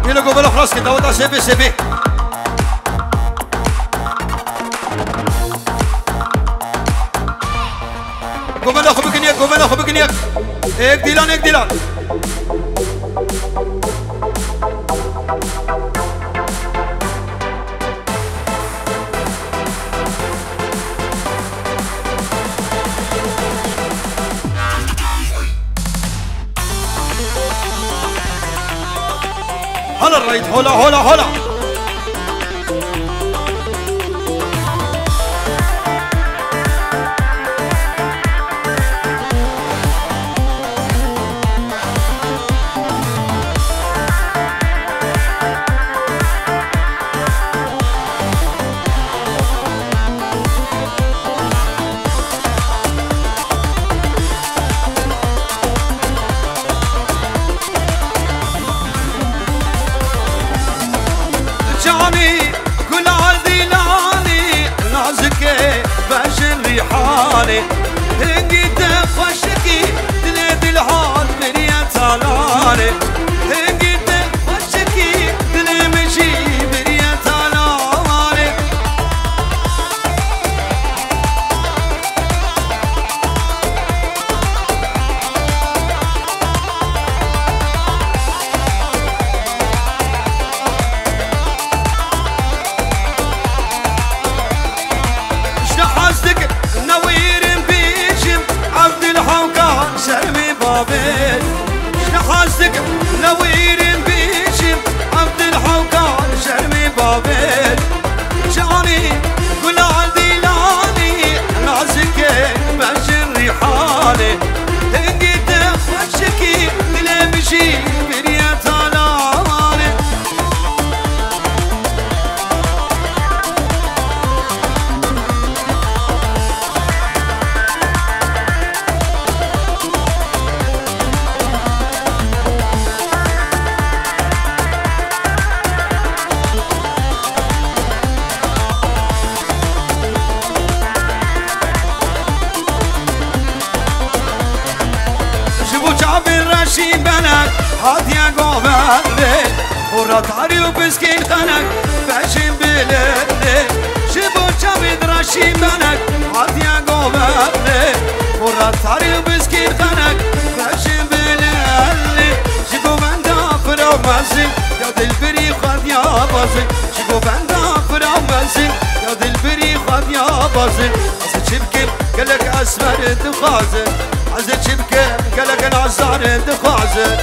يلا قبل خلاص كده وضع سيبي سيبي قبل اخو بكنيك قبل اخو بكنيك هيك ديلان هيك ديلان هلا الريد هلا هلا هلا ريحاني هنجي تفشكي تنادي الحال بريا تالاني هنجي تفشكي تنمشي بريا تالاني شنحازتك نوير بيشم عبد الحوكان شرمي بابل شنحازتك نوير بيشم عبد الحوكان شرمي بابل جاني كل عندي لاني نازك بشر ريحاني هنجي تفشكي تلمشي بريا تالاني رشي بنك هاديا قوبالي ورات عري وبسكين خنك باشي بلدي شبو جابد رشي بنك هاديا قوبالي ورات عري وبسكين خنك باشي بلدي شبو بندا فراو مزين يا دلبري خد يا بازين شبو بندا فراو مزين يا دلبري خد يا بازين أصل شبكي قالك أسمر تخازن عزت شبكة قالك العزار دخازن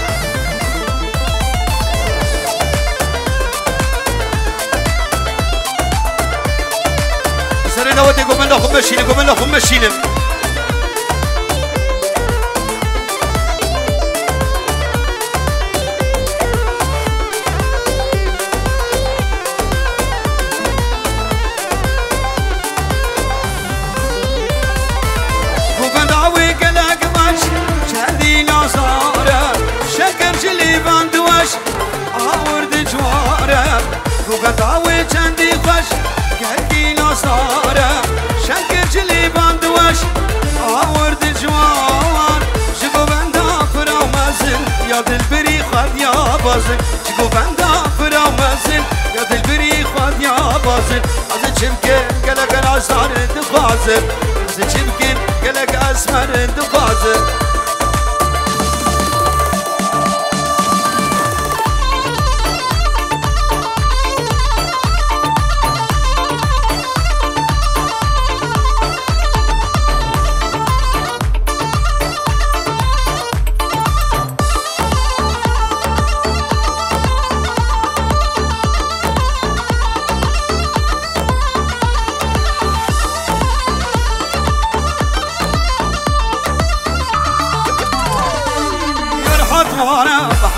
سرنا ودي قوم لنا خمشيني قوم لنا خمشيني آورد جوارم روغداوی چندی خوش گردی ناسارم شکر جلی بندوش آورد جوار شگو بندا فرامزن یا دل بری خود یا بازن شگو بندا فرامزن یا دل بری خود یا بازن از چمکن گلک الازار دخوازن از چمکن گلک اسمر دخوازن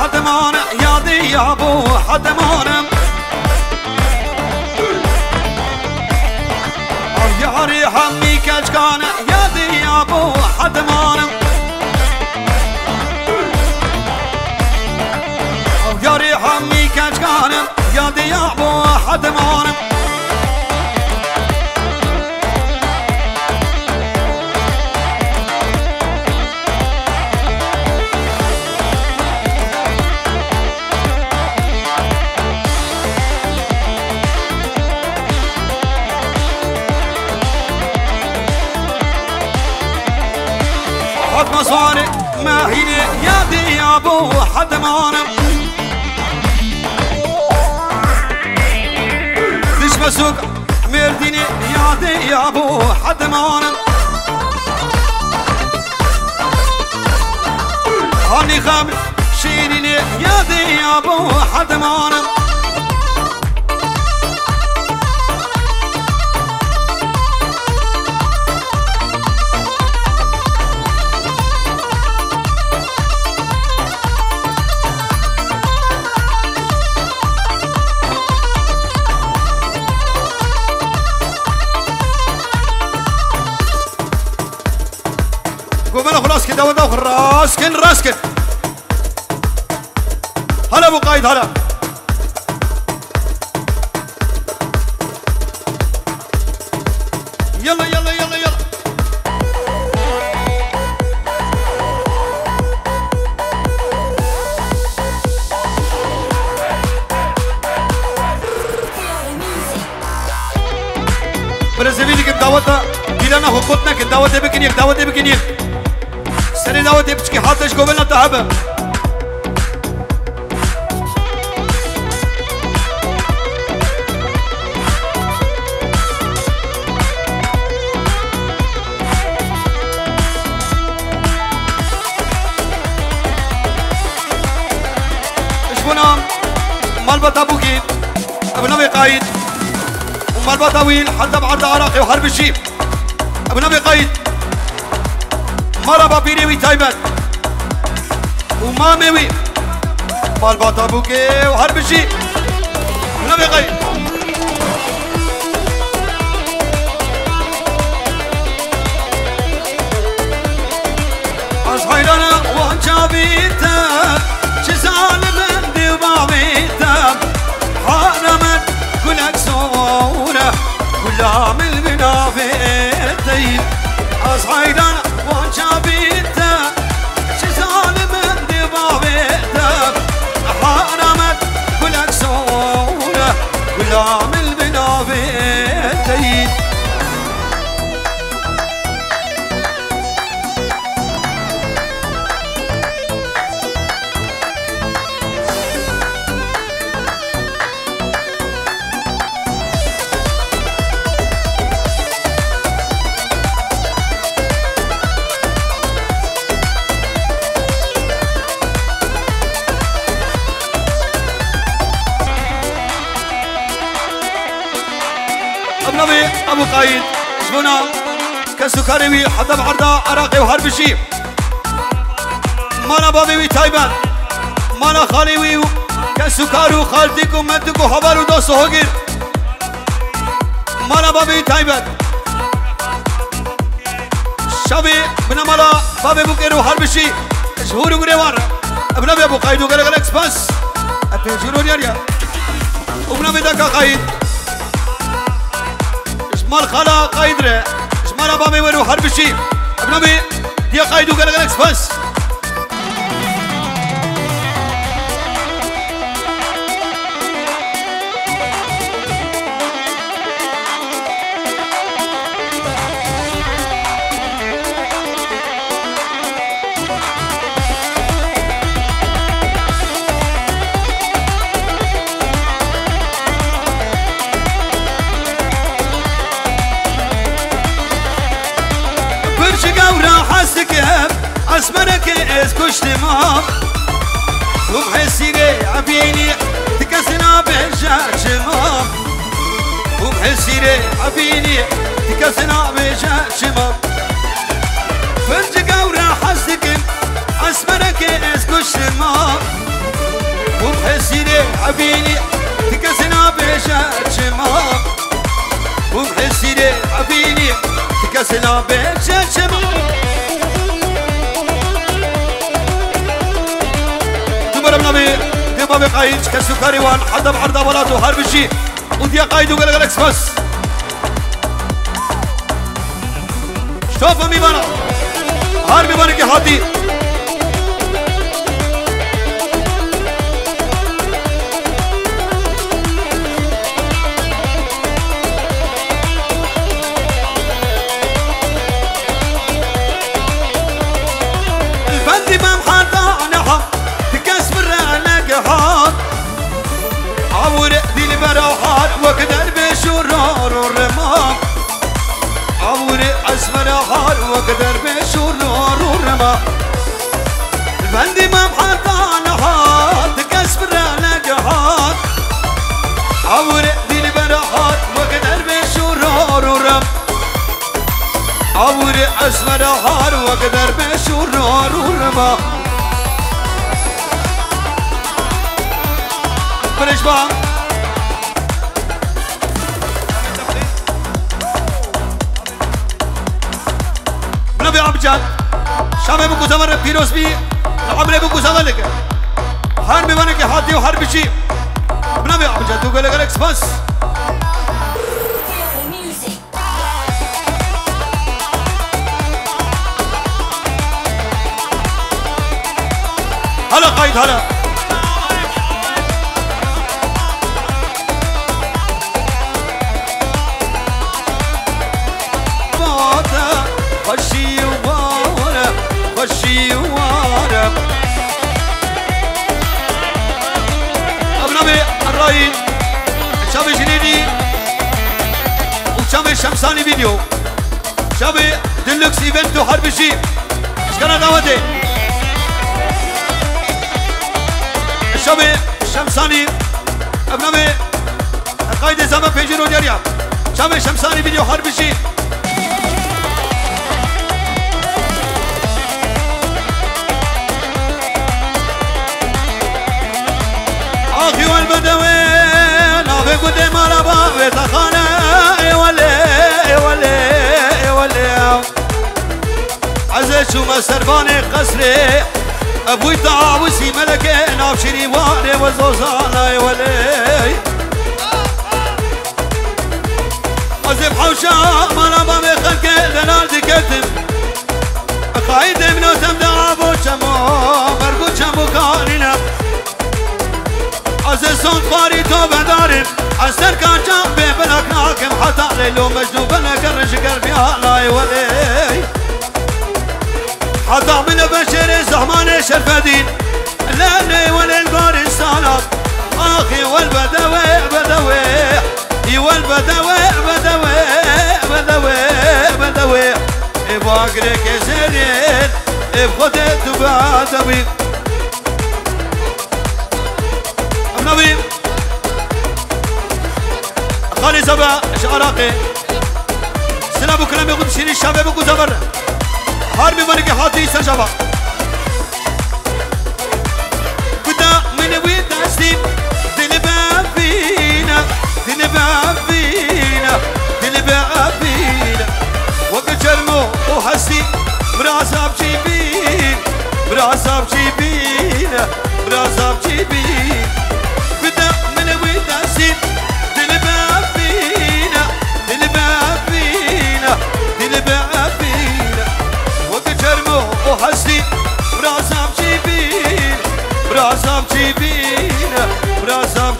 حدمانه يا دي يا ابو حدمانه يا ريح امي كشكانه يا دي يا ابو حدمانه يا ريح امي كشكانه يا دي يا ابو حدمانه حد مانم دش مسوق مرديني يادي يا ابو حد مانم هاني خمر شيريني يادي يا ابو حد مانم قومنا خلاص كده وده راسكن راسكن هلا ابو قايد هلا يلا يلا يلا يلا برزيلي كده دعوتنا كيلانا حقوقنا كده دعوتي بكنيك دعوتي بكنيك سنة دعوتي بشكي حاطش قبلنا تعبه اشبونا مال بطابوكين ابو نبي قايد ومال بطاويل حتى بعرض عراقي وحرب الشيب ابو نبي قايد مرحبا بيريوي تايبت وماميوي مال بطابوكي وحرب الشيب ابو نبي قايد أصحيرنا وانشابيتا شزال من دبابيتا حرمت كلك صورة كلها من البنافيتين أصحيرنا وانشابيتا شزال من دبابيتا حرمت كلك صورة كلها من البنافيتين ابو قايد شبونا كسكري حتى بعرضه عراقي وحرب الشيب مانا بابي تايبان مانا خالي كسكارو خالتك ومدك وحبر ودوس هوغير مانا بابي تايبان شابي بنمالا بابي بوكيرو حرب الشيب شهور غريوار ابن ابي ابو قايد وغلغل اكسباس اتجرو دياريا ابن ابي دكا قايد مال خلا قايدره اسمانا بامي ورو حرب الشيب ابن ابي دي قايد وغلغل اكسباس اسمرك از كشتمام ومحسيري عبيني تكسنا بجاشمام ومحسيري عبيني تكسنا بجاشمام فرج قورا حسك اسمرك از كشتمام ومحسيري عبيني تكسنا بجاشمام ومحسيري عبيني تكسنا بجاشمام دي بابي قايد كسكري وان حدا بعرضه ولاته حرب الشيء ودي قايد وغلغل اكسباس شوفوا ميبانا هار ميبانا كي هادي البندي ما محاطة نحا تكسب اسمر هار وقدر بشور رما برش با نبي عبجان شامي بكو زمر بيروس بي عمري بكو زمر لك هر بيبانك حاتي وهر بشي نبي عبجان تو قلق لك بس هلا قايد هلا خشي وارب خشي وارب ابنبي الرايد شابي جنيدي وشابي شمساني فيديو شابي ديلوكس ايفنتو حربشي ايش كان دعوتي شابي شمساني ابنبي قايد زمان بيجيرو جريا شابي شمساني فيديو حربشي اخي والبدوي نافي قدام مرابا بيتخانه اي عزيز شو مسرباني قصري ابوي تعاوسي ملكي نافشري واني وزوزانا اي عزيز حوشا مرابا بخلقي دلال دكتم قايد منو تمدع ابو شمو مرقو شمو كانينا عزيز صوت فاري تو بدارم عسر كان جنبي بلك ناكم حتى ليلو مجنون بلك الرش قلبي هالاي ولي حتى من بشر زمان شرفدين لاني ولي القار السالب اخي والبدوي بدوي والبدوي باقرك زين بخدت بعدوي نبي خالي زبا شعراقي سلام كلام يقول شيري الشباب يقول زبر هاربي مالك حاطي سجبا بدا من ويدا سيب دل بابينا وقجرمو وحسي براساب جيبين براساب جيبين بدا من ويدا سيب دل بابينا وقجرمو وحسي براساب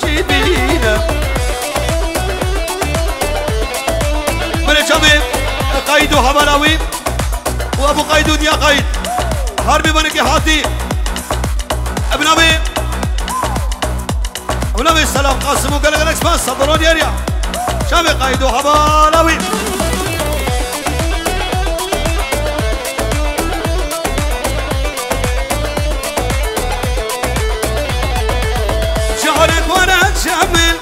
جيبين من جميع قايدو حبراوي وابو قايدو ديا قايد هاربي بنك حاتي ابن ابي السلام قاسم وقال لك بس صدروا دياريا شامي قايدو حبراوي شعرك وانا تشمل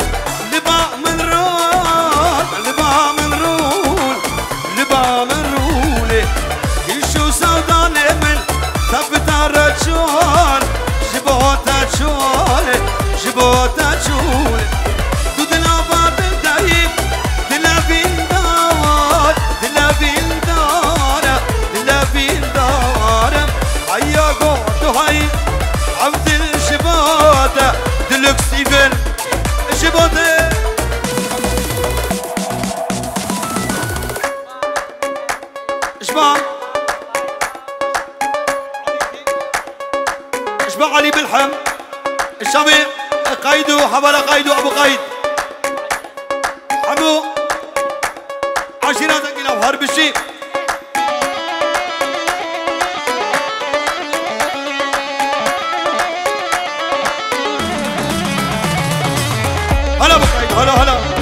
لبا من رول يشو سودان من ثبت الرجال جبوتا شول دودنا بعد دايم دلابين دار هيا قوتو هاي عبد الشبوتا دلوكس ايفن شبوتا اشبع علي بالحم الشامي قايدو حبلا قايدو ابو قايد حمو عشيراتك الى وهرب الشيء هلا ابو قايد هلا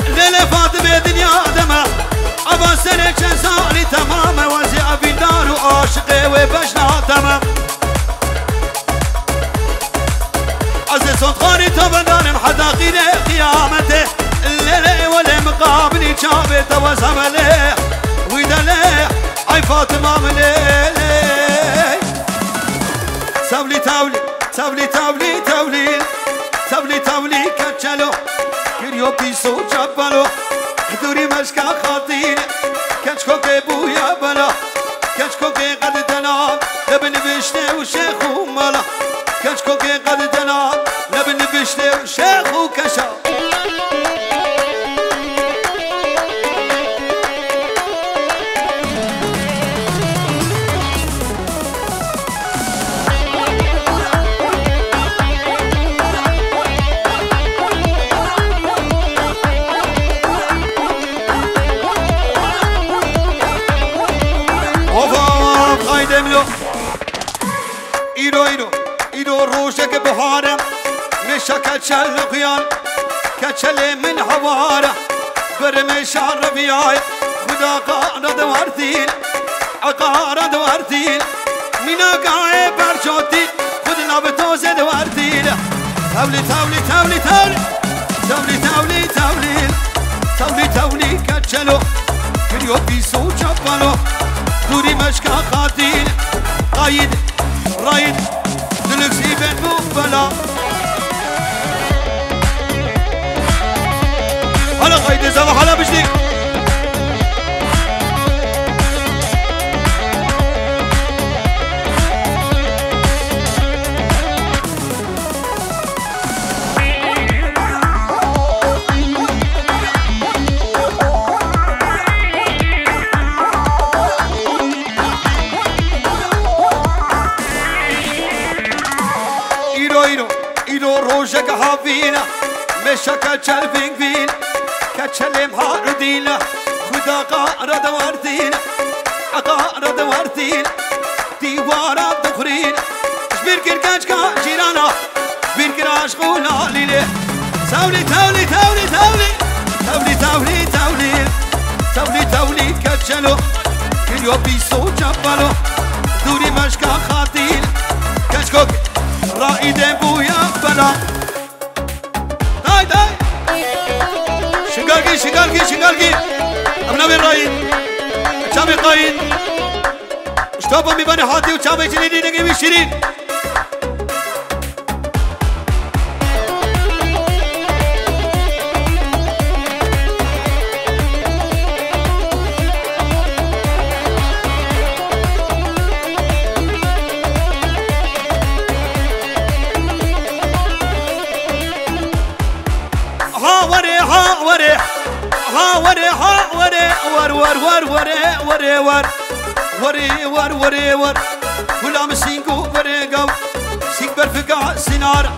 ليلة فاطمة دنيا دمع أبا سنة شنساني تمام وزي عاشقي وبشنا تمام عزيز صوت خاني تبدان حتى قيل قيامته الليلة ولا مقابلي شابت وزمله ويدله اي فاطمة مليلي تولي تولي تولي تولي تولي تولي تولي كتشلو كريو بيسو جبلو دوري مشكا خاطين كتشكو كيبويا بلا كتشكو كي قد تنام لبن بشتي وشيخ وملا كتشكو كي قد تنام لبن بشتي وشيخ وكشا ایرو روشه که بهارم میشه کچل قیان کچل من هواره برم شهر بیای خدا قارد وردین قارد وردین مینا گاه برجاتی خود لب توزد وردین تولی تولی تولی تولی تولی تولی تولی تولی تولی کچلو کریو بیسو چپلو دوری مشکا خاتین قاید رايد دلكسي بين مقبلة هلا قايد زوا هلا بجديك روشك هافينا مشا كتشل بينفين كتشل مهاردينا خدا قارد وردينا قارد وردين ديوارا دخرين شبير كركاش كاجيرانا شبير كراش قولا ليلي تولي تولي تولي تولي تولي تولي تولي تولي تولي كتشلو كريو بيسو جبلو دوري مشكا خاتين كشكوك رائدين بويا بلا داي داي شنقالكي شنقالكي شنقالكي ابنا بين رائد شامي قايد اشتوبا ميباني حاتي وشامي جنيني نقيمي شيرين ور ولا مسينكو وريقو سيك برفقع سنار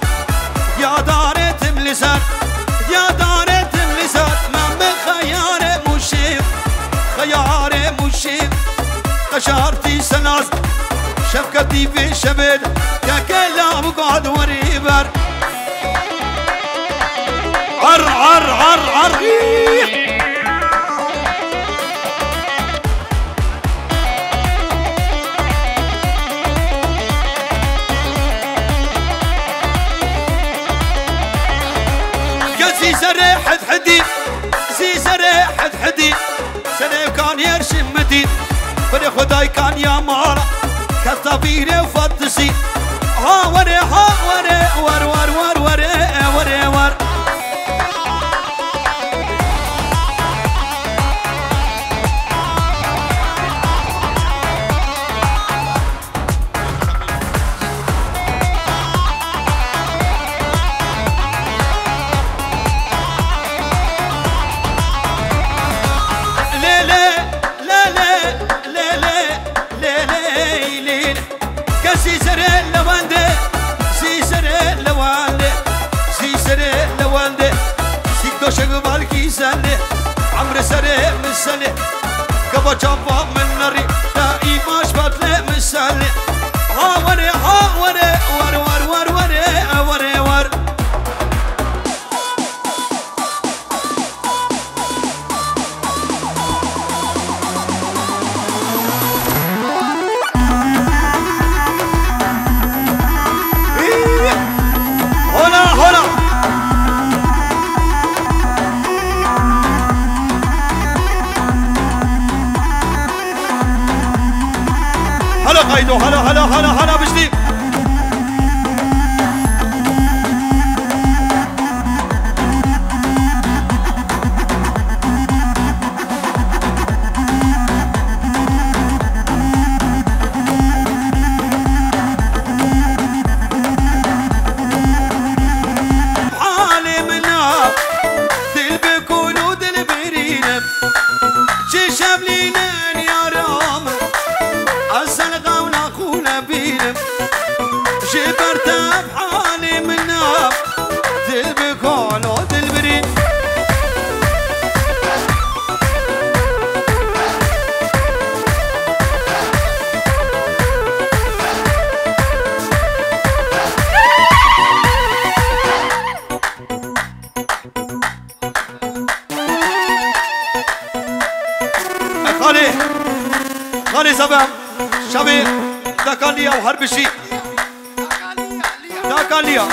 يا داري تملسر يا داري تملسر مام خياري مشيب خياري مشيب قشارتي سلاس شفقتي في شبد يا كلام قعد وريبر عر عر عر عر زيزري حد حدي زيزري حد حدي سنة كان يرشم مدين فري خداي كان يا مارا كالطبيري وفضسي ها وري ور ور ور وري وري ور عمري سريع مسلي قبا جابا من ناري لا إيماش بدلي مسلي ها وري ور ور ور وري ور زبم شبه دکالیا و هر بشی دکالیا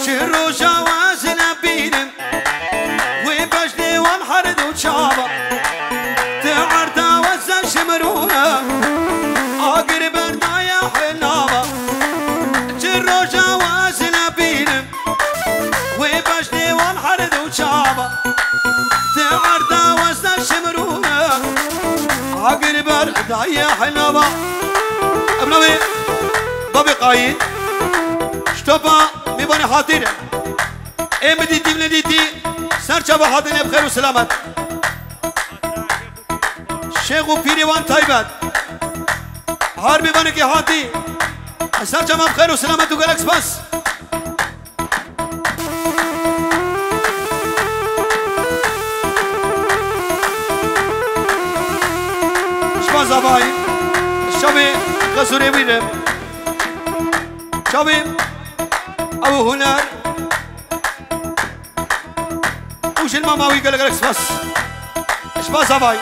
چه روزا وازن بینم و بجنی وان حرد و چابا تعرض وزن شمرونه آگر بردای حنابا چه روزا وازن بینم و بجنی وان حرد و چابا تعرض وزن شمرونه آگر بردای حنابا ابنوی بابی قاید شتوبا میبانی حاضره ام دیدی و ندیدی سرچه با حاضره بخیر و سلامت شیخ و پیریوان تایبت هر میبانی که حاضی سرچه ما بخیر و سلامت و گلکس بس شما زبایی شبه غزوره بیرم شبه او هنر وش الماماوي قال لك بس ايش بس هاي